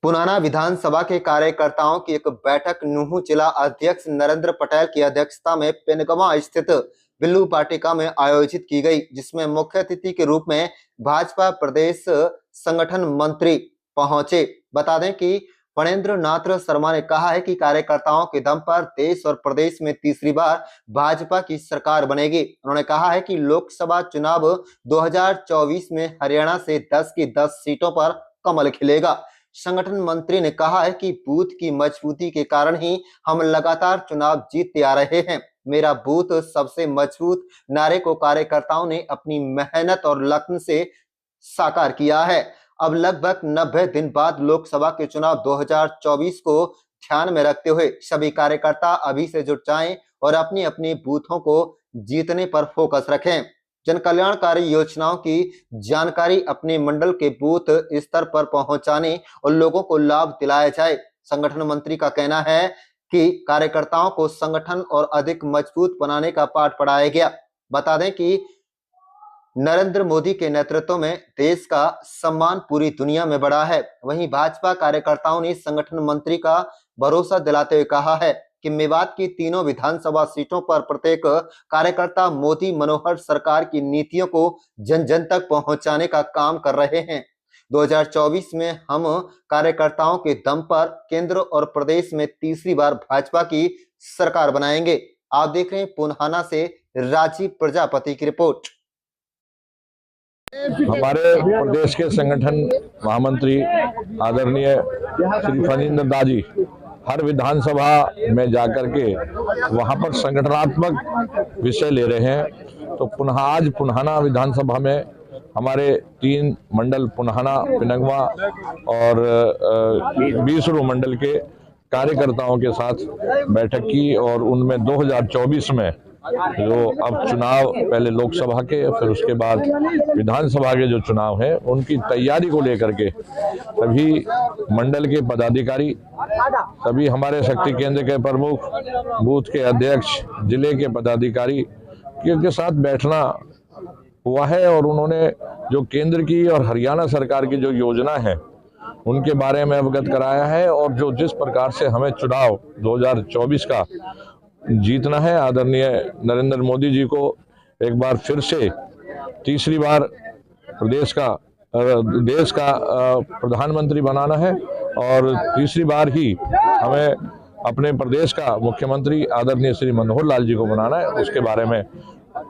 पुनाना विधानसभा के कार्यकर्ताओं की एक बैठक नूंह जिला अध्यक्ष नरेंद्र पटेल की अध्यक्षता में पेनगवा स्थित बिल्लू वाटिका में आयोजित की गई, जिसमें मुख्य अतिथि के रूप में भाजपा प्रदेश संगठन मंत्री पहुंचे। बता दें कि फणेंद्र नाथ शर्मा ने कहा है कि कार्यकर्ताओं के दम पर देश और प्रदेश में तीसरी बार भाजपा की सरकार बनेगी। उन्होंने कहा है कि लोकसभा चुनाव 2024 में हरियाणा से 10 की 10 सीटों पर कमल खिलेगा। संगठन मंत्री ने कहा है कि बूथ की मजबूती के कारण ही हम लगातार चुनाव जीतते आ रहे हैं। मेरा बूथ सबसे मजबूत नारे को कार्यकर्ताओं ने अपनी मेहनत और लगन से साकार किया है। अब लगभग 90 दिन बाद लोकसभा के चुनाव 2024 को ध्यान में रखते हुए सभी कार्यकर्ता अभी से जुट जाएं और अपनी अपनी बूथों को जीतने पर फोकस रखें। जन कल्याणकारी योजनाओं की जानकारी अपने मंडल के बूथ स्तर पर पहुंचाने और लोगों को लाभ दिलाया जाए। संगठन मंत्री का कहना है कि कार्यकर्ताओं को संगठन और अधिक मजबूत बनाने का पाठ पढ़ाया गया। बता दें कि नरेंद्र मोदी के नेतृत्व में देश का सम्मान पूरी दुनिया में बढ़ा है। वहीं भाजपा कार्यकर्ताओं ने संगठन मंत्री का भरोसा दिलाते हुए कहा है कि मेवात की तीनों विधानसभा सीटों पर प्रत्येक कार्यकर्ता मोदी मनोहर सरकार की नीतियों को जन जन तक पहुंचाने का काम कर रहे हैं। 2024 में हम कार्यकर्ताओं के दम पर केंद्र और प्रदेश में तीसरी बार भाजपा की सरकार बनाएंगे। आप देख रहे हैं पुनाना से राजीव प्रजापति की रिपोर्ट। हमारे प्रदेश के संगठन महामंत्री आदरणीय श्री फणेंद्र दा जी हर विधानसभा में जाकर के वहां पर संगठनात्मक विषय ले रहे हैं। तो आज पुनाना विधानसभा में हमारे 3 मंडल पुनाना, पेनगवा और बीसरू मंडल के कार्यकर्ताओं के साथ बैठक की और उनमें 2024 में जो अब चुनाव, पहले लोकसभा के फिर उसके बाद विधानसभा के जो चुनाव है उनकी तैयारी को लेकर के सभी मंडल के पदाधिकारी, सभी हमारे शक्ति केंद्र के प्रमुख, बूथ के अध्यक्ष, जिले के पदाधिकारी के साथ बैठना हुआ है और उन्होंने जो केंद्र की और हरियाणा सरकार की जो योजना है उनके बारे में अवगत कराया है और जो जिस प्रकार से हमें चुनाव 2024 का जीतना है, आदरणीय नरेंद्र मोदी जी को एक बार फिर से तीसरी बार देश का प्रधानमंत्री बनाना है और तीसरी बार ही हमें अपने प्रदेश का मुख्यमंत्री आदरणीय श्री मनोहर लाल जी को बनाना है। उसके बारे में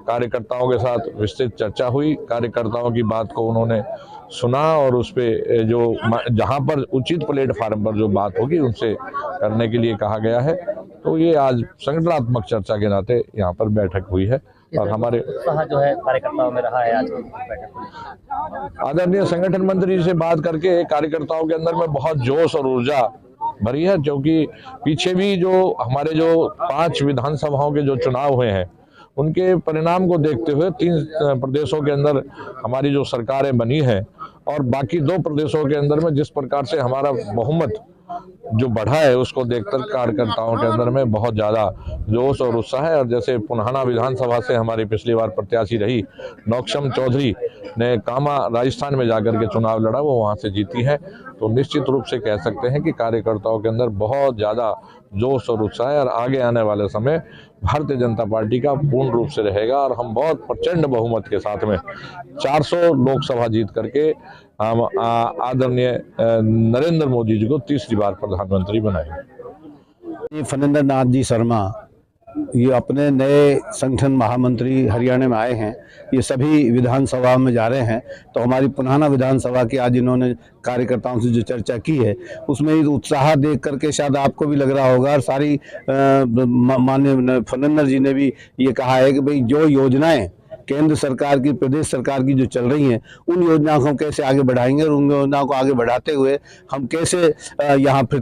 कार्यकर्ताओं के साथ विस्तृत चर्चा हुई। कार्यकर्ताओं की बात को उन्होंने सुना और उस पे जो जहां पर उचित प्लेटफार्म पर जो बात होगी उनसे करने के लिए कहा गया है। तो ये आज संगठनात्मक चर्चा के नाते यहाँ पर बैठक हुई है और हमारे जो है कार्यकर्ताओं में रहा है आज बैठक। आदरणीय संगठन मंत्री से बात करके कार्यकर्ताओं के अंदर में बहुत जोश और ऊर्जा भरी है, क्योंकि पीछे भी जो हमारे जो 5 विधानसभाओं के जो चुनाव हुए हैं उनके परिणाम को देखते हुए 3 प्रदेशों के अंदर हमारी जो सरकारें बनी है और बाकी 2 प्रदेशों के अंदर में जिस प्रकार से हमारा बहुमत जो बढ़ा है उसको देखकर कार्यकर्ताओं के अंदर में बहुत ज़्यादा जोश और उत्साह है। और जैसे पुनाना विधानसभा से हमारी पिछली बार प्रत्याशी रही नौक्षम चौधरी ने कामा राजस्थान में जाकर के चुनाव लड़ा, वो वहाँ से जीती है। तो निश्चित रूप से कह सकते हैं कि कार्यकर्ताओं के अंदर बहुत ज़्यादा जोश और उत्साह है और आगे आने वाले समय भारतीय जनता पार्टी का पूर्ण रूप से रहेगा और हम बहुत प्रचंड बहुमत के साथ में 400 लोकसभा जीत करके हम आदरणीय नरेंद्र मोदी जी को तीसरी बार प्रधानमंत्री बनाएंगे। फणेंद्र नाथ जी शर्मा ये अपने नए संगठन महामंत्री हरियाणा में आए हैं। ये सभी विधानसभा में जा रहे हैं। तो हमारी पुनाना विधानसभा की आज इन्होंने कार्यकर्ताओं से जो चर्चा की है उसमें उत्साह देख करके शायद आपको भी लग रहा होगा और सारी माननीय फणेंद्र जी ने भी ये कहा है कि भाई जो योजनाएं केंद्र सरकार की, प्रदेश सरकार की जो चल रही हैं उन योजनाओं को हम कैसे आगे बढ़ाएंगे और उन योजनाओं को आगे बढ़ाते हुए हम कैसे यहाँ फिर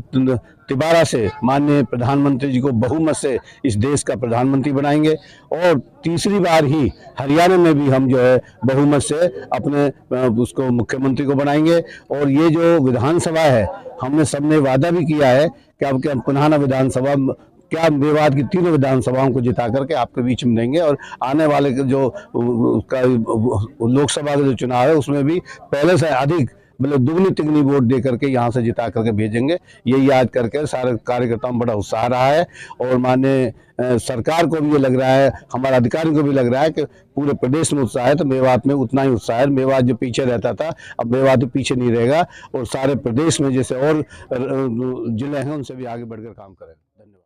दोबारा से माननीय प्रधानमंत्री जी को बहुमत से इस देश का प्रधानमंत्री बनाएंगे और तीसरी बार ही हरियाणा में भी हम जो है बहुमत से अपने उसको मुख्यमंत्री को बनाएंगे। और ये जो विधानसभा है हमने सबने वादा भी किया है कि अब हम पुनाना विधानसभा क्या मेवात की 3 विधानसभाओं को जिता करके आपके बीच में देंगे और आने वाले जो लोकसभा का जो चुनाव है उसमें भी पहले से अधिक मतलब दुगनी तिगनी वोट दे करके यहाँ से जिता करके भेजेंगे। ये याद करके सारे कार्यकर्ताओं में बड़ा उत्साह रहा है और माननीय सरकार को भी ये लग रहा है, हमारे अधिकारियों को भी लग रहा है कि पूरे प्रदेश में उत्साह है तो मेवात में उतना ही उत्साह है। मेवात जो पीछे रहता था अब मेवात पीछे नहीं रहेगा और सारे प्रदेश में जैसे और जिले हैं उनसे भी आगे बढ़कर काम करेंगे।